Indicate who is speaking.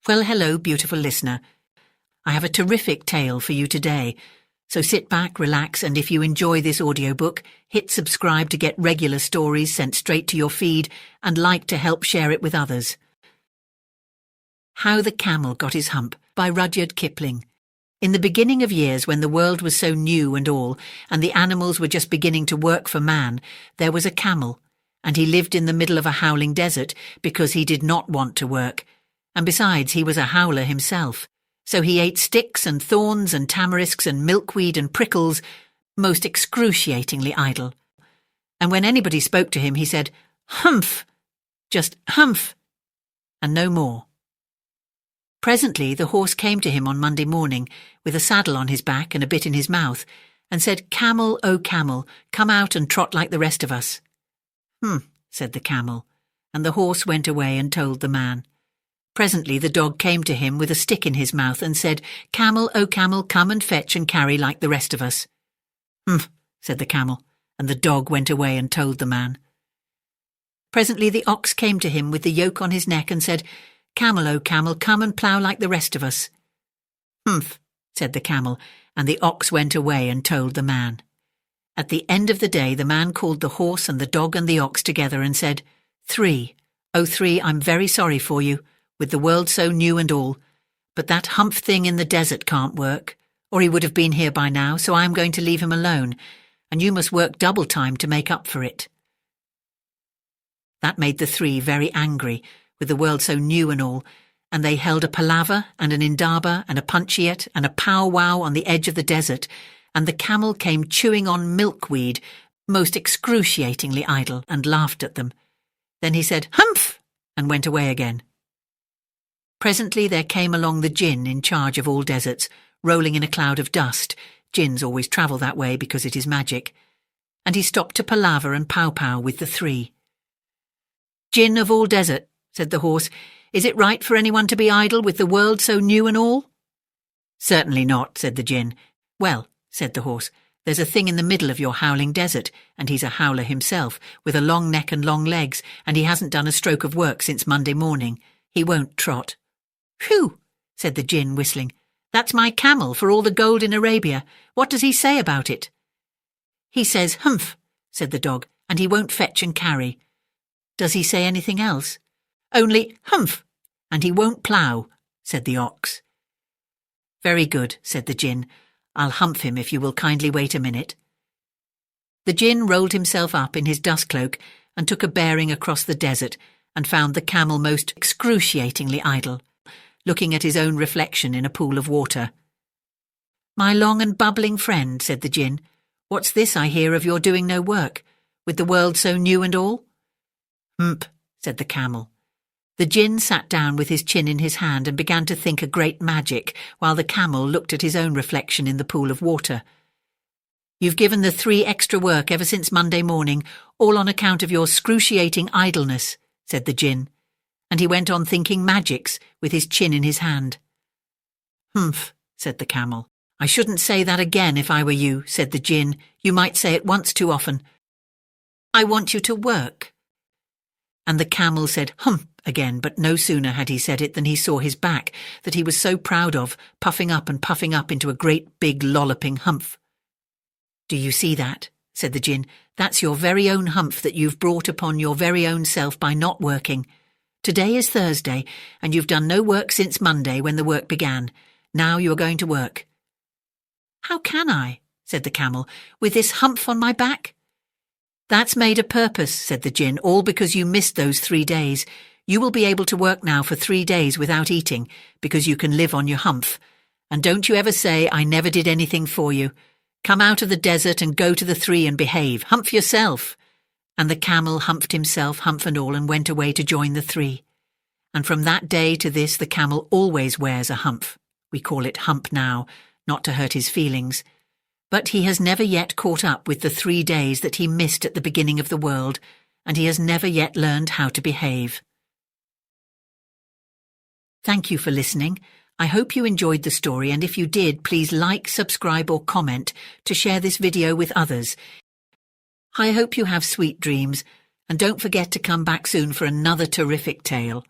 Speaker 1: Well, hello, beautiful listener. I have a terrific tale for you today. So sit back, relax, and if you enjoy this audiobook, hit subscribe to get regular stories sent straight to your feed and like to help share it with others. How the Camel Got His Hump by Rudyard Kipling. In the beginning of years, when the world was so new and all, and the animals were just beginning to work for man, there was a camel, and he lived in the middle of a howling desert because he did not want to work. And besides, he was a howler himself. So he ate sticks and thorns and tamarisks and milkweed and prickles, most excruciatingly idle. And when anybody spoke to him, he said, "Humph!" Just humph! And no more. Presently the horse came to him on Monday morning, with a saddle on his back and a bit in his mouth, and said, "Camel, O camel, come out and trot like the rest of us." Said the camel, and the horse went away and told the man. Presently the dog came to him with a stick in his mouth and said, "Camel, O camel, come and fetch and carry like the rest of us." Said the camel, and the dog went away and told the man. Presently the ox came to him with the yoke on his neck and said, "Camel, O camel, come and plough like the rest of us." Said the camel, and the ox went away and told the man. At the end of the day the man called the horse and the dog and the ox together and said, "Three, O three, I'm very sorry for you, with the world so new and all, but that hump thing in the desert can't work, or he would have been here by now, so I am going to leave him alone, and you must work double time to make up for it." That made the three very angry, with the world so new and all, and they held a palaver and an indaba and a punchiat and a powwow on the edge of the desert, and the camel came chewing on milkweed, most excruciatingly idle, and laughed at them. Then he said, "Humph!" and went away again. Presently there came along the djinn in charge of all deserts, rolling in a cloud of dust. Djinns always travel that way because it is magic. And he stopped to palaver and pow-pow with the three. "Djinn of all desert," said the horse, "is it right for anyone to be idle with the world so new and all?" "Certainly not," said the djinn. "Well," said the horse, "there's a thing in the middle of your howling desert, and he's a howler himself, with a long neck and long legs, and he hasn't done a stroke of work since Monday morning. He won't trot." "Phew!" said the djinn, whistling. "That's my camel for all the gold in Arabia. What does he say about it?" "He says, 'Humph,'" said the dog, "and he won't fetch and carry." "Does he say anything else?" "Only 'Humph,' and he won't plough," said the ox. "Very good," said the djinn. "I'll humph him if you will kindly wait a minute." The djinn rolled himself up in his dust cloak and took a bearing across the desert and found the camel most excruciatingly idle, looking at his own reflection in a pool of water. "My long and bubbling friend," said the djinn, "what's this I hear of your doing no work, with the world so new and all?" "Hump," said the camel. The djinn sat down with his chin in his hand and began to think a great magic, while the camel looked at his own reflection in the pool of water. "You've given the three extra work ever since Monday morning, all on account of your excruciating idleness," said the djinn, and he went on thinking magics with his chin in his hand. "Humph," said the camel. "I shouldn't say that again if I were you," said the djinn. "You might say it once too often. I want you to work." And the camel said "Hump" again, but no sooner had he said it than he saw his back, that he was so proud of, puffing up into a great big lolloping humph. "Do you see that?" said the djinn. "That's your very own humph that you've brought upon your very own self by not working. Today is Thursday, and you've done no work since Monday when the work began. Now you are going to work." "How can I?" said the camel, "with this humph on my back?" "That's made a purpose," said the djinn, "all because you missed those 3 days. You will be able to work now for 3 days without eating, because you can live on your humph. And don't you ever say I never did anything for you. Come out of the desert and go to the three and behave. Humph yourself." And the camel humphed himself, humph and all, and went away to join the three. And from that day to this the camel always wears a humph. We call it Hump now, not to hurt his feelings. But he has never yet caught up with the 3 days that he missed at the beginning of the world, and he has never yet learned how to behave. Thank you for listening. I hope you enjoyed the story, and if you did, please like, subscribe or comment to share this video with others. I hope you have sweet dreams, and don't forget to come back soon for another terrific tale.